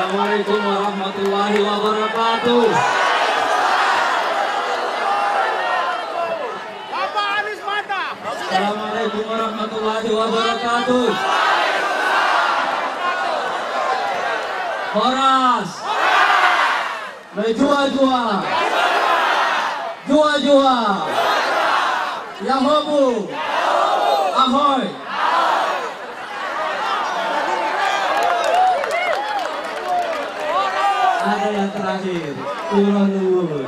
Assalamualaikum warahmatullahi wabarakatuh. Bapak Anies Mata. Assalamualaikum warahmatullahi wabarakatuh. Horas. Jua-jua. Jua-jua. Yahobu. Ahoy. Ada yang terakhir, turun nuwun.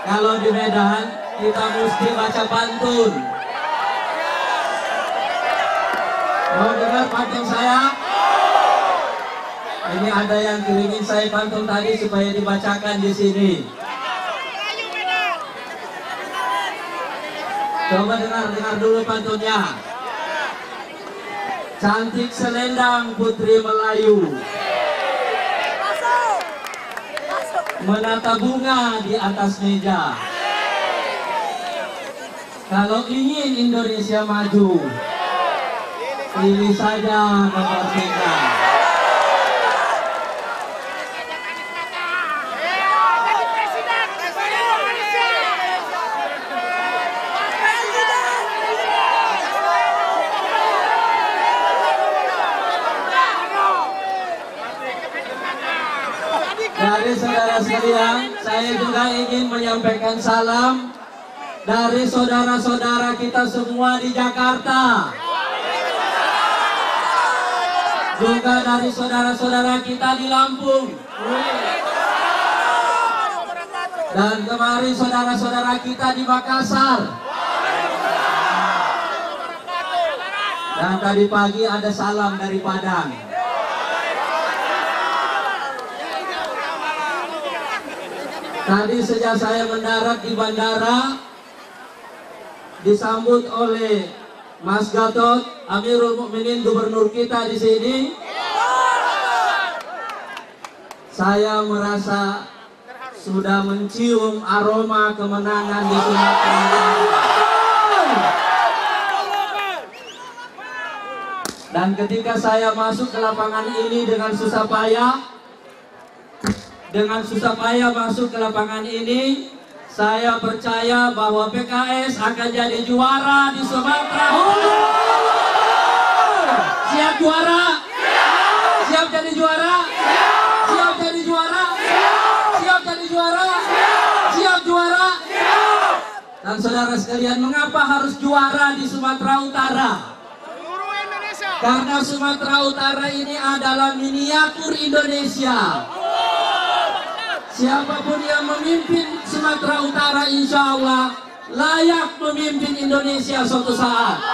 Kalau di Medan kita mesti baca pantun. Mau dengar pantun saya? Ini ada yang kirim saya pantun tadi supaya dibacakan di sini. Coba dengar dulu pantunnya. Cantik selendang putri Melayu, menata bunga di atas meja. Kalau ingin Indonesia maju, pilih saja nomor 3. Dari saudara sekalian, saya juga ingin menyampaikan salam dari saudara-saudara kita semua di Jakarta. Juga dari saudara-saudara kita di Lampung. Dan kemarin saudara-saudara kita di Makassar. Dan tadi pagi ada salam dari Padang. Tadi sejak saya mendarat di bandara, disambut oleh Mas Gatot, Amirul Mukminin, gubernur kita di sini. Saya merasa sudah mencium aroma kemenangan di Sumatera. Dan ketika saya masuk ke lapangan ini dengan susah payah masuk ke lapangan ini, saya percaya bahwa PKS akan jadi juara di Sumatera. Siap juara? Siap jadi juara? Siap jadi juara? Siap jadi juara? Siap juara? Dan saudara sekalian, mengapa harus juara di Sumatera Utara? Karena Sumatera Utara ini adalah miniatur Indonesia. Siapapun yang memimpin Sumatera Utara, insya Allah layak memimpin Indonesia suatu saat.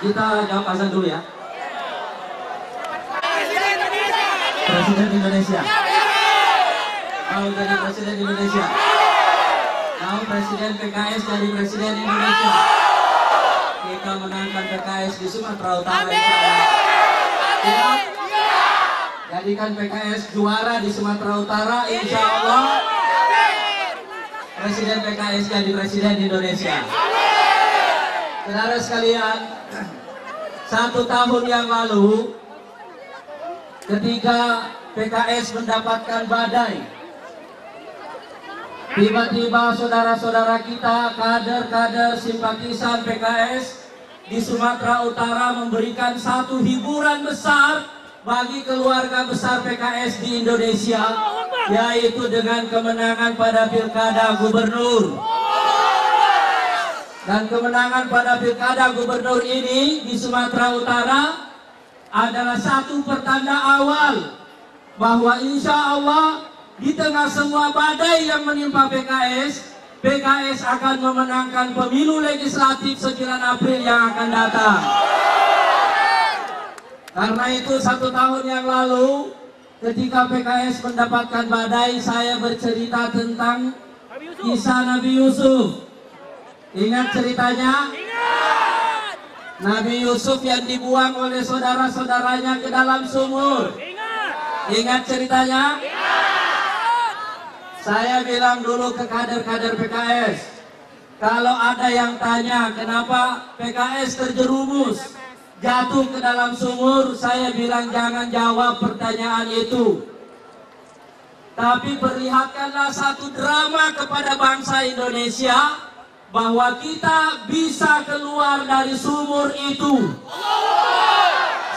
Kita jawab azan dulu ya. Presiden Indonesia. Mau jadi Presiden Indonesia. Mau Presiden PKS jadi Presiden Indonesia. Kita menangkan PKS di Sumatera Utara, insya Allah. Siap? Jadikan PKS juara di Sumatera Utara, insya Allah. Presiden PKS jadi Presiden Indonesia. Saudara sekalian, 1 tahun yang lalu, ketika PKS mendapatkan badai, tiba-tiba saudara-saudara kita, kader-kader simpatisan PKS di Sumatera Utara memberikan satu hiburan besar bagi keluarga besar PKS di Indonesia, yaitu dengan kemenangan pada Pilkada Gubernur. Dan kemenangan pada Pilkada Gubernur ini di Sumatera Utara adalah satu pertanda awal bahwa insya Allah di tengah semua badai yang menimpa PKS akan memenangkan pemilu legislatif 9 April yang akan datang. Karena itu 1 tahun yang lalu ketika PKS mendapatkan badai, saya bercerita tentang kisah Nabi Yusuf. Ingat ceritanya? Ingat! Nabi Yusuf yang dibuang oleh saudara-saudaranya ke dalam sumur. Ingat ceritanya? Ingat! Saya bilang dulu ke kader-kader PKS, kalau ada yang tanya kenapa PKS terjerumus jatuh ke dalam sumur, saya bilang jangan jawab pertanyaan itu. Tapi perlihatkanlah satu drama kepada bangsa Indonesia bahwa kita bisa keluar dari sumur itu.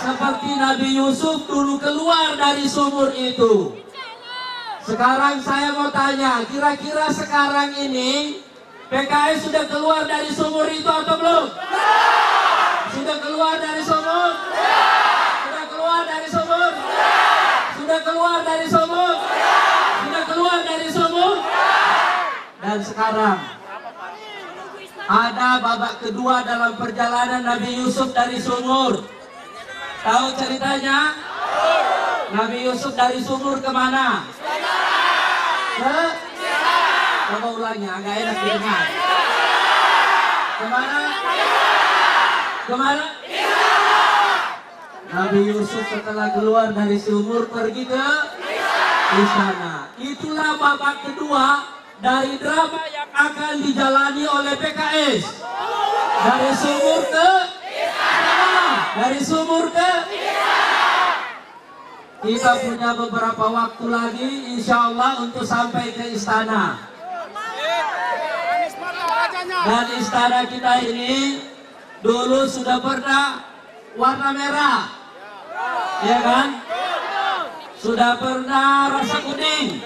Seperti Nabi Yusuf dulu keluar dari sumur itu. Sekarang saya mau tanya, kira-kira sekarang ini PKS sudah keluar dari sumur itu atau belum? Sudah keluar dari sumur? Sudah keluar dari sumur? Sudah keluar dari sumur? Sudah keluar dari sumur? Dan sekarang ada babak kedua dalam perjalanan Nabi Yusuf dari sumur. Tahu ceritanya? Nabi Yusuf dari sumur kemana? Ke? Coba ulangi, agak enak didengar. Kemana? Kemana? Nabi Yusuf setelah keluar dari sumur pergi ke istana. Itulah babak kedua dari drama yang akan dijalani oleh PKS. Dari sumur ke istana. Dari sumur ke istana. Kita punya beberapa waktu lagi insya Allah untuk sampai ke istana. Dan istana kita ini dulu sudah pernah warna merah, ya kan? Sudah pernah rasa kuning,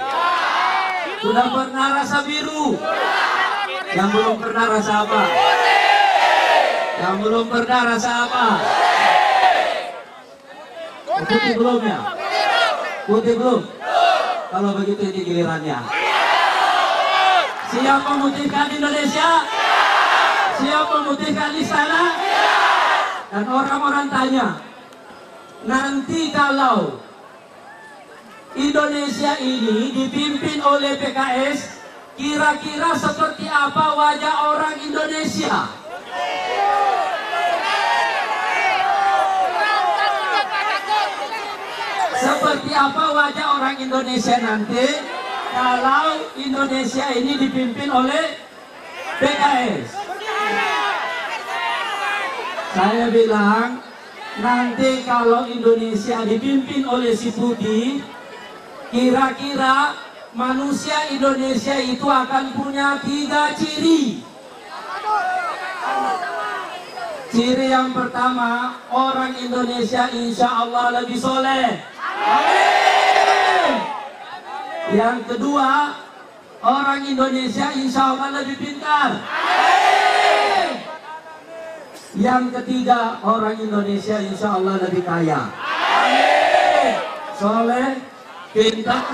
sudah pernah rasa biru. Yang belum pernah rasa apa? Yang belum pernah rasa apa? Putih belum ya? Putih belum? Kalau begitu ini gilirannya. Siap memutihkan Indonesia? Siap memutihkan istana? Dan orang-orang tanya, nanti kalau Indonesia ini dipimpin oleh PKS, kira-kira seperti apa wajah orang Indonesia? Seperti apa wajah orang Indonesia nanti kalau Indonesia ini dipimpin oleh PKS? Saya bilang nanti kalau Indonesia dipimpin oleh si Putih, kira-kira manusia Indonesia itu akan punya 3 ciri. Ciri yang pertama, orang Indonesia insya Allah lebih soleh. Amin. Yang kedua, orang Indonesia insya Allah lebih pintar. Amin. Yang ketiga, orang Indonesia insya Allah lebih kaya. Amin. Soleh, pintar,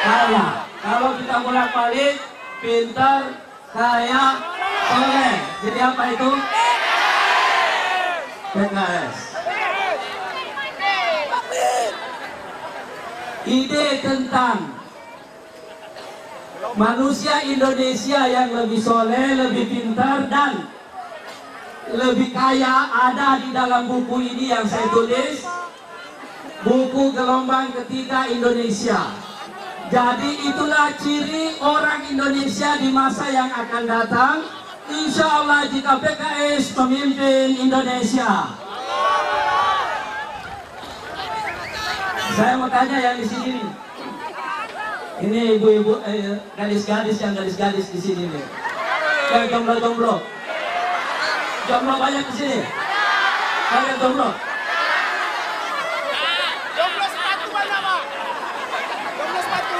kaya. Kalau kita bolak-balik, pintar, kaya, soleh. Jadi apa itu? PKS. Ide tentang manusia Indonesia yang lebih soleh, lebih pintar, dan lebih kaya ada di dalam buku ini yang saya tulis, buku Gelombang Ketiga Indonesia. Jadi itulah ciri orang Indonesia di masa yang akan datang, insya Allah jika PKS memimpin Indonesia. Saya mau tanya yang di sini nih. Ini ibu-ibu, gadis-gadis yang gadis-gadis di sini nih. Yang jomblo-jomblo. Jomblo banyak di sini. Banyak jomblo.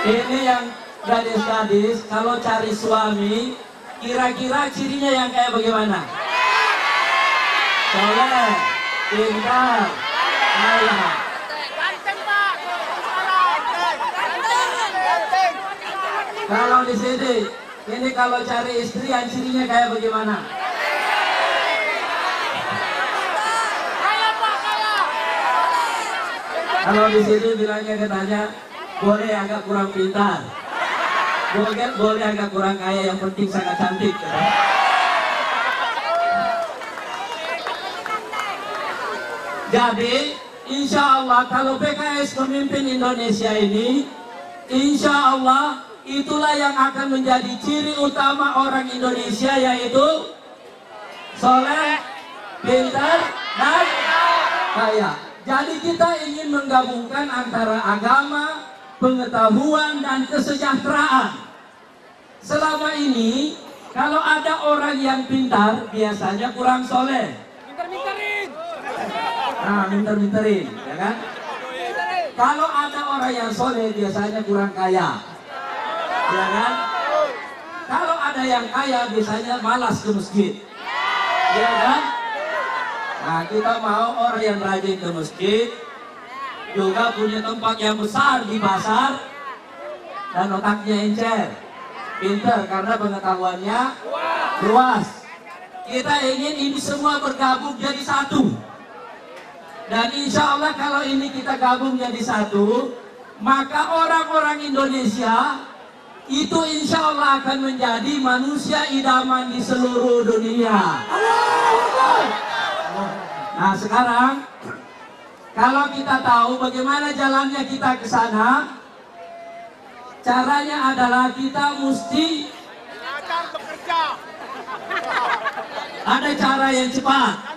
Ini yang gadis-gadis kalau cari suami, kira-kira cirinya yang kayak bagaimana? Soleh, pintar, kaya. Kalau di sini, ini kalau cari istri yang cirinya kayak bagaimana? Kalau di sini bilangnya katanya boleh agak kurang pintar, boleh agak kurang kaya, yang penting sangat cantik. Jadi, insya Allah kalau PKS memimpin Indonesia ini, insya Allah itulah yang akan menjadi ciri utama orang Indonesia, yaitu soleh, pintar, dan kaya. Jadi kita ingin menggabungkan antara agama, pengetahuan, dan kesejahteraan. Selama ini kalau ada orang yang pintar biasanya kurang soleh. Minter-minterin. Nah, minter-minterin, ya kan? Kalau ada orang yang soleh biasanya kurang kaya, ya kan? Kalau ada yang kaya biasanya malas ke masjid, ya kan? Nah, kita mau orang yang rajin ke masjid, juga punya tempat yang besar di pasar, dan otaknya encer, pintar karena pengetahuannya luas. Kita ingin ini semua bergabung jadi satu. Dan insya Allah kalau ini kita gabung jadi satu, maka orang-orang Indonesia itu insya Allah akan menjadi manusia idaman di seluruh dunia. Nah sekarang, kalau kita tahu bagaimana jalannya kita ke sana, caranya adalah kita mesti ada cara yang cepat.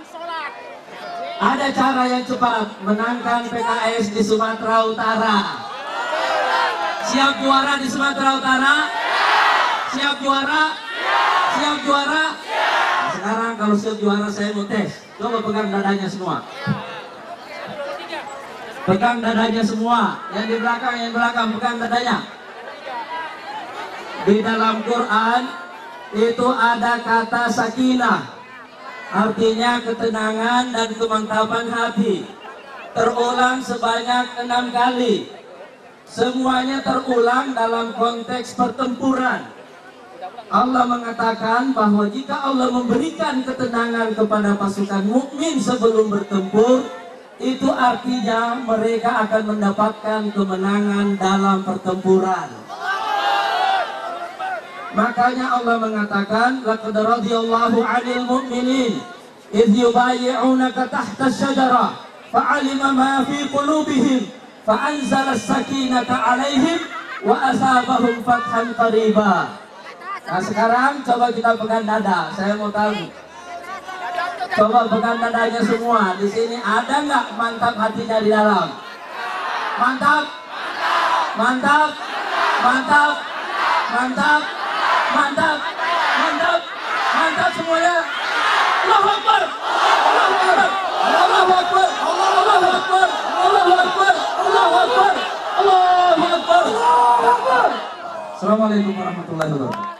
Ada cara yang cepat menangkan PKS di Sumatera Utara. Siap juara di Sumatera Utara? Siap juara? Siap juara? Nah, sekarang kalau siap juara saya mau tes. Coba pegang dadanya semua. Pegang dadanya semua. Yang di belakang pegang dadanya. Di dalam Quran itu ada kata sakinah. Artinya ketenangan dan kemantapan hati. Terulang sebanyak 6 kali. Semuanya terulang dalam konteks pertempuran. Allah mengatakan bahwa jika Allah memberikan ketenangan kepada pasukan mukmin sebelum bertempur, itu artinya mereka akan mendapatkan kemenangan dalam pertempuran. Makanya Allah mengatakan, laqad radiyallahu 'anil mu'minin idh yubayyi'unaka tahta asy-syajarah fa'alima ma fi qulubihim fa'anzala as-sakinata 'alaihim wa asabahum fathan qariba. Nah sekarang coba kita pegang dada, saya mau tahu. Coba pegang dadanya semua. Di sini ada nggak mantap hatinya di dalam? Mantap, mantap, mantap, mantap. Mantap, mantap, mantap semuanya. Allahu Akbar, Allahu Akbar, Allahu Akbar, Allahu Akbar, Allahu Akbar, Allahu Akbar, Allahu Akbar, Allahu Akbar. Assalamualaikum warahmatullahi wabarakatuh.